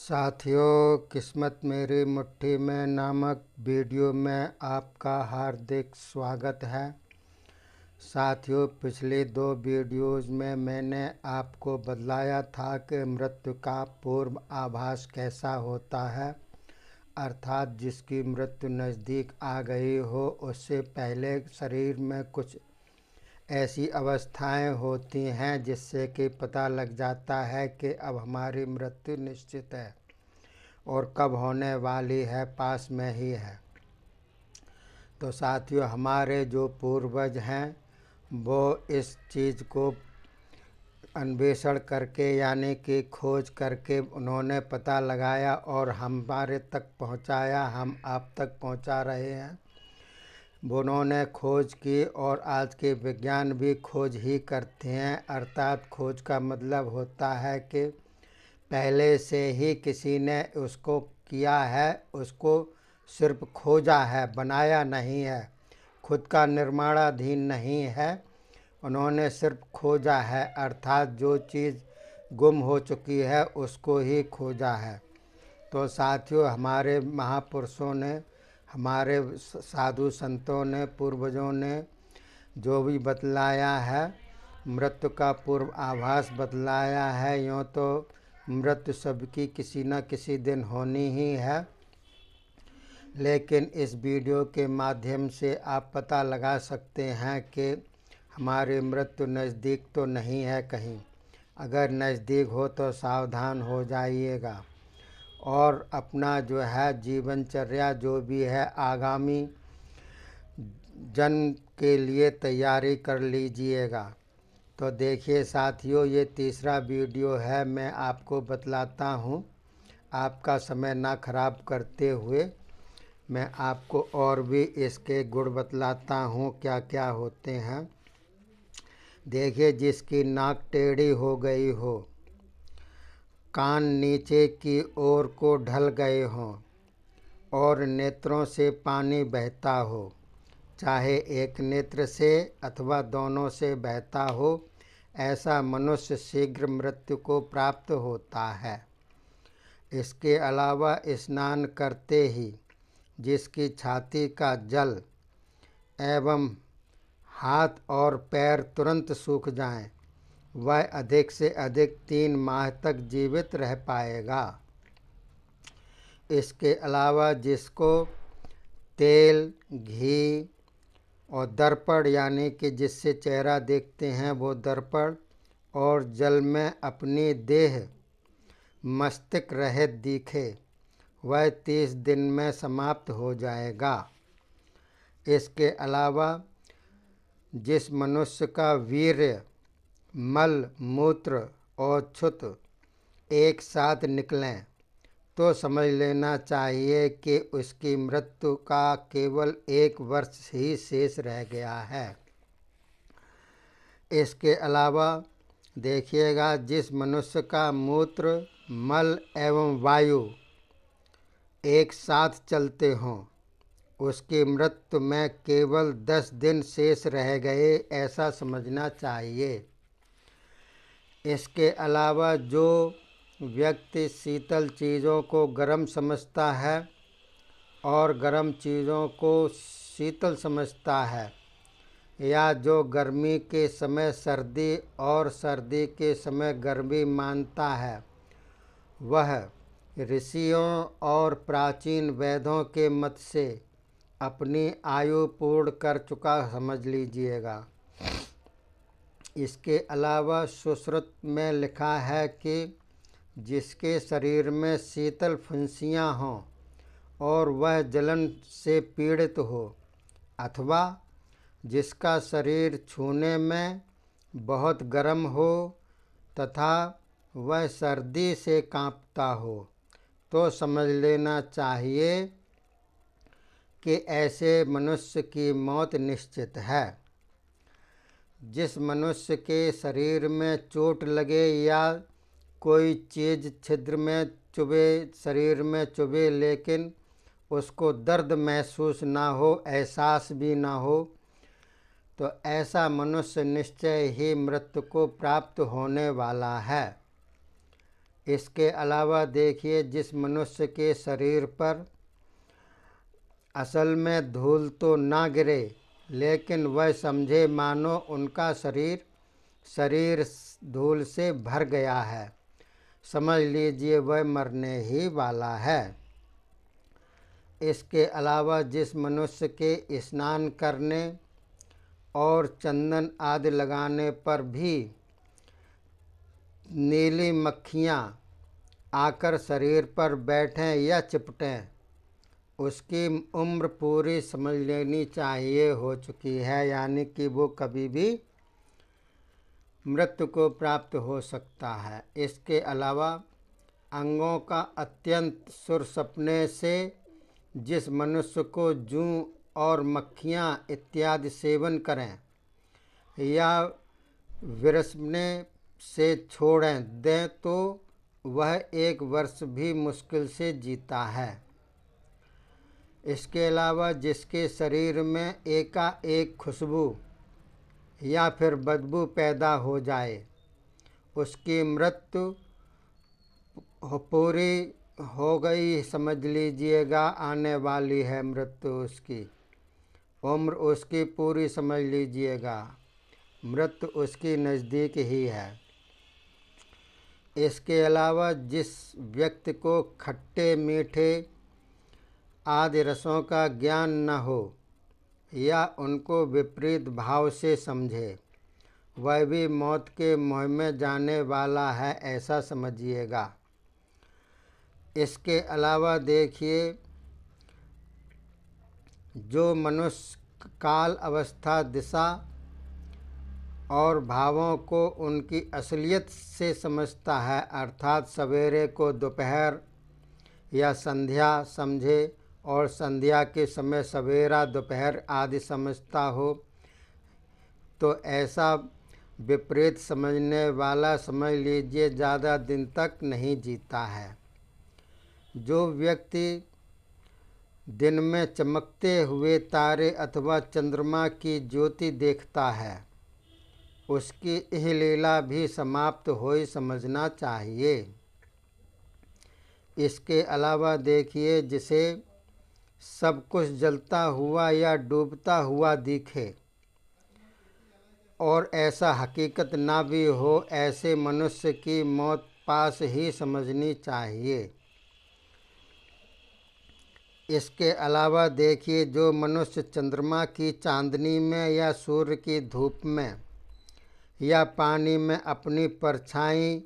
साथियों, किस्मत मेरी मुट्ठी में नामक वीडियो में आपका हार्दिक स्वागत है। साथियों, पिछले 2 वीडियोज़ में मैंने आपको बतलाया था कि मृत्यु का पूर्व आभास कैसा होता है, अर्थात जिसकी मृत्यु नज़दीक आ गई हो उससे पहले शरीर में कुछ ऐसी अवस्थाएं होती हैं जिससे कि पता लग जाता है कि अब हमारी मृत्यु निश्चित है और कब होने वाली है, पास में ही है। तो साथियों, हमारे जो पूर्वज हैं वो इस चीज़ को अन्वेषण करके यानी कि खोज करके उन्होंने पता लगाया और हमारे तक पहुंचाया, हम आप तक पहुंचा रहे हैं। उन्होंने खोज की और आज के विज्ञान भी खोज ही करते हैं, अर्थात खोज का मतलब होता है कि पहले से ही किसी ने उसको किया है, उसको सिर्फ खोजा है, बनाया नहीं है, खुद का निर्माणाधीन नहीं है। उन्होंने सिर्फ खोजा है, अर्थात जो चीज़ गुम हो चुकी है उसको ही खोजा है। तो साथियों, हमारे महापुरुषों ने, हमारे साधु संतों ने, पूर्वजों ने जो भी बतलाया है, मृत्यु का पूर्व आभास बतलाया है। यूँ तो मृत्यु सबकी किसी न किसी दिन होनी ही है, लेकिन इस वीडियो के माध्यम से आप पता लगा सकते हैं कि हमारी मृत्यु नज़दीक तो नहीं है कहीं। अगर नज़दीक हो तो सावधान हो जाइएगा और अपना जो है जीवनचर्या जो भी है आगामी जन्म के लिए तैयारी कर लीजिएगा। तो देखिए साथियों, ये तीसरा वीडियो है, मैं आपको बतलाता हूँ। आपका समय ना खराब करते हुए मैं आपको और भी इसके गुण बतलाता हूँ क्या क्या होते हैं। देखिए, जिसकी नाक टेढ़ी हो गई हो, कान नीचे की ओर को ढल गए हों और नेत्रों से पानी बहता हो, चाहे एक नेत्र से अथवा दोनों से बहता हो, ऐसा मनुष्य शीघ्र मृत्यु को प्राप्त होता है। इसके अलावा स्नान करते ही जिसकी छाती का जल एवं हाथ और पैर तुरंत सूख जाएं, वह अधिक से अधिक 3 माह तक जीवित रह पाएगा। इसके अलावा जिसको तेल, घी और दर्पण यानी कि जिससे चेहरा देखते हैं वो दर्पण और जल में अपनी देह मस्तिष्क रहित दिखे, वह 30 दिन में समाप्त हो जाएगा। इसके अलावा जिस मनुष्य का वीर्य, मल, मूत्र और छूत एक साथ निकलें तो समझ लेना चाहिए कि उसकी मृत्यु का केवल 1 वर्ष ही शेष रह गया है। इसके अलावा देखिएगा, जिस मनुष्य का मूत्र, मल एवं वायु एक साथ चलते हों, उसकी मृत्यु में केवल 10 दिन शेष रह गए, ऐसा समझना चाहिए। इसके अलावा जो व्यक्ति शीतल चीज़ों को गर्म समझता है और गर्म चीज़ों को शीतल समझता है, या जो गर्मी के समय सर्दी और सर्दी के समय गर्मी मानता है, वह ऋषियों और प्राचीन वेदों के मत से अपनी आयु पूर्ण कर चुका समझ लीजिएगा। इसके अलावा सुश्रुत में लिखा है कि जिसके शरीर में शीतल फुंसियाँ हों और वह जलन से पीड़ित हो, अथवा जिसका शरीर छूने में बहुत गर्म हो तथा वह सर्दी से कांपता हो, तो समझ लेना चाहिए कि ऐसे मनुष्य की मौत निश्चित है। जिस मनुष्य के शरीर में चोट लगे या कोई चीज़ छिद्र में चुभे, शरीर में चुभे, लेकिन उसको दर्द महसूस ना हो, एहसास भी ना हो, तो ऐसा मनुष्य निश्चय ही मृत्यु को प्राप्त होने वाला है। इसके अलावा देखिए, जिस मनुष्य के शरीर पर असल में धूल तो ना गिरे, लेकिन वह समझे मानो उनका शरीर धूल से भर गया है, समझ लीजिए वह मरने ही वाला है। इसके अलावा जिस मनुष्य के स्नान करने और चंदन आदि लगाने पर भी नीली मक्खियाँ आकर शरीर पर बैठें या चिपटें, उसकी उम्र पूरी समझ लेनी चाहिए हो चुकी है, यानी कि वो कभी भी मृत्यु को प्राप्त हो सकता है। इसके अलावा अंगों का अत्यंत सुर सपने से जिस मनुष्य को जूं और मक्खियाँ इत्यादि सेवन करें या विरसने से छोड़ें दें, तो वह 1 वर्ष भी मुश्किल से जीता है। इसके अलावा जिसके शरीर में एकाएक खुशबू या फिर बदबू पैदा हो जाए, उसकी मृत्यु पूरी हो गई, समझ लीजिएगा आने वाली है मृत्यु, उसकी उम्र उसकी पूरी समझ लीजिएगा, मृत्यु उसकी नज़दीक ही है। इसके अलावा जिस व्यक्ति को खट्टे मीठे आदि रसों का ज्ञान न हो या उनको विपरीत भाव से समझे, वह भी मौत के मुँह में जाने वाला है, ऐसा समझिएगा। इसके अलावा देखिए, जो मनुष्य काल अवस्था दिशा और भावों को उनकी असलियत से समझता है, अर्थात सवेरे को दोपहर या संध्या समझे और संध्या के समय सवेरा दोपहर आदि समझता हो, तो ऐसा विपरीत समझने वाला समझ लीजिए ज़्यादा दिन तक नहीं जीता है। जो व्यक्ति दिन में चमकते हुए तारे अथवा चंद्रमा की ज्योति देखता है, उसकी यह लीला भी समाप्त हुई समझना चाहिए। इसके अलावा देखिए, जिसे सब कुछ जलता हुआ या डूबता हुआ दिखे और ऐसा हकीकत ना भी हो, ऐसे मनुष्य की मौत पास ही समझनी चाहिए। इसके अलावा देखिए, जो मनुष्य चंद्रमा की चांदनी में या सूर्य की धूप में या पानी में अपनी परछाई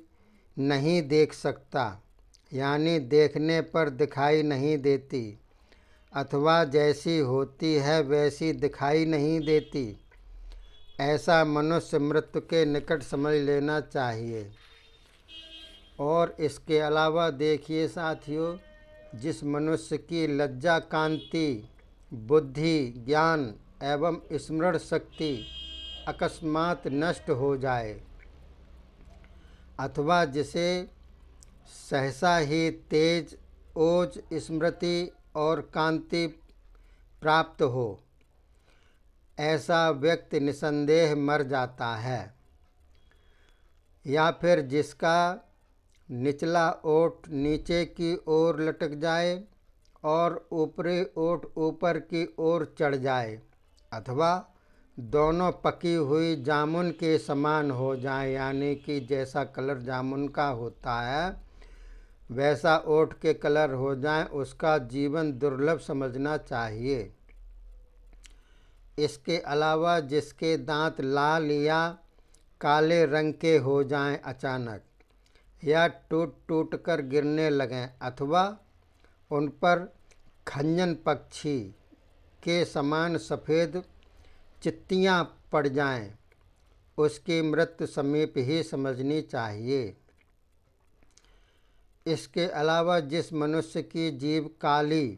नहीं देख सकता, यानी देखने पर दिखाई नहीं देती अथवा जैसी होती है वैसी दिखाई नहीं देती, ऐसा मनुष्य मृत्यु के निकट समझ लेना चाहिए। और इसके अलावा देखिए साथियों, जिस मनुष्य की लज्जा, कांति, बुद्धि, ज्ञान एवं स्मरण शक्ति अकस्मात नष्ट हो जाए अथवा जिसे सहसा ही तेज ओज, स्मृति और कांति प्राप्त हो, ऐसा व्यक्ति निसंदेह मर जाता है। या फिर जिसका निचला ओठ नीचे की ओर लटक जाए और ऊपरी ओठ ऊपर की ओर चढ़ जाए अथवा दोनों पकी हुई जामुन के समान हो जाए, यानी कि जैसा कलर जामुन का होता है वैसा ओठ के कलर हो जाए, उसका जीवन दुर्लभ समझना चाहिए। इसके अलावा जिसके दांत लाल या काले रंग के हो जाएं अचानक या टूट टूट कर गिरने लगें अथवा उन पर खंजन पक्षी के समान सफ़ेद चित्तियाँ पड़ जाएं, उसकी मृत्यु समीप ही समझनी चाहिए। इसके अलावा जिस मनुष्य की जीभ काली,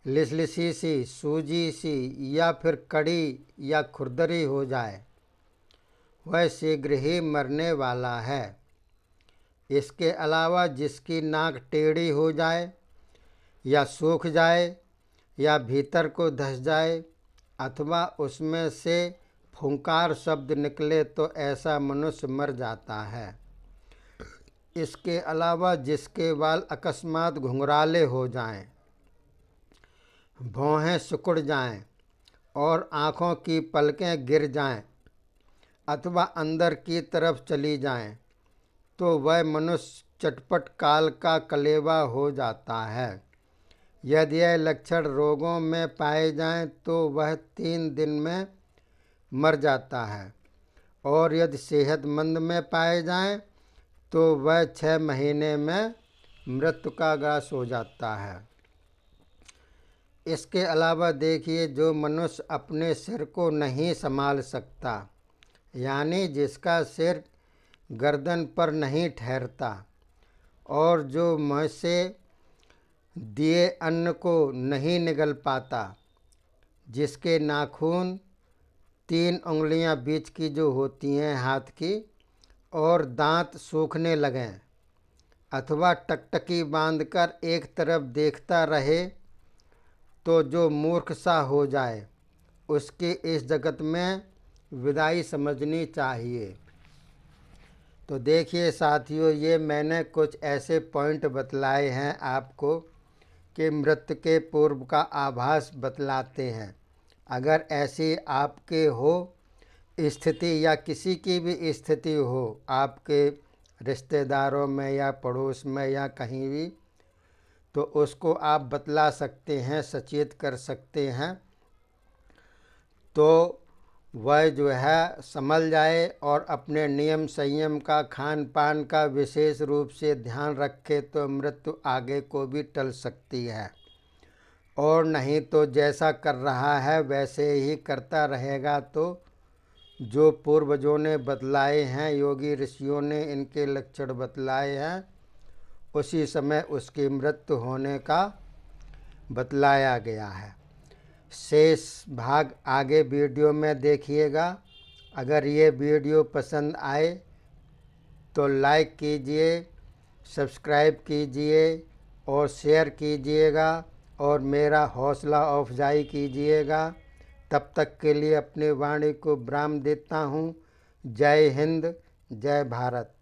लिसलिसी सी, सूजी सी या फिर कड़ी या खुरदरी हो जाए, वह शीघ्र ही मरने वाला है। इसके अलावा जिसकी नाक टेढ़ी हो जाए या सूख जाए या भीतर को धंस जाए अथवा उसमें से फुंकार शब्द निकले, तो ऐसा मनुष्य मर जाता है। इसके अलावा जिसके बाल अकस्मात घुंघराले हो जाएं, भौहें सिकुड़ जाएं और आँखों की पलकें गिर जाएं अथवा अंदर की तरफ चली जाएं, तो वह मनुष्य चटपट काल का कलेवा हो जाता है। यदि यह लक्षण रोगों में पाए जाएं तो वह 3 दिन में मर जाता है, और यदि सेहतमंद में पाए जाएं तो वह 6 महीने में मृत्यु का ग्रास हो जाता है। इसके अलावा देखिए, जो मनुष्य अपने सिर को नहीं संभाल सकता, यानी जिसका सिर गर्दन पर नहीं ठहरता और जो मुँह से दिए अन्न को नहीं निगल पाता, जिसके नाखून 3 उंगलियां बीच की जो होती हैं हाथ की, और दांत सूखने लगें अथवा टकटकी बांधकर एक तरफ देखता रहे, तो जो मूर्ख सा हो जाए उसकी इस जगत में विदाई समझनी चाहिए। तो देखिए साथियों, ये मैंने कुछ ऐसे पॉइंट बतलाए हैं आपको कि मृत्यु के पूर्व का आभास बतलाते हैं। अगर ऐसी आपके हो स्थिति या किसी की भी स्थिति हो, आपके रिश्तेदारों में या पड़ोस में या कहीं भी, तो उसको आप बतला सकते हैं, सचेत कर सकते हैं, तो वह जो है संभल जाए और अपने नियम संयम का, खान पान का विशेष रूप से ध्यान रखे, तो मृत्यु आगे को भी टल सकती है। और नहीं तो जैसा कर रहा है वैसे ही करता रहेगा, तो जो पूर्वजों ने बतलाए हैं, योगी ऋषियों ने इनके लक्षण बतलाए हैं, उसी समय उसकी मृत्यु होने का बतलाया गया है। शेष भाग आगे वीडियो में देखिएगा। अगर ये वीडियो पसंद आए तो लाइक कीजिए, सब्सक्राइब कीजिए और शेयर कीजिएगा और मेरा हौसला अफजाई कीजिएगा। तब तक के लिए अपनी वाणी को विराम देता हूँ। जय हिंद, जय भारत।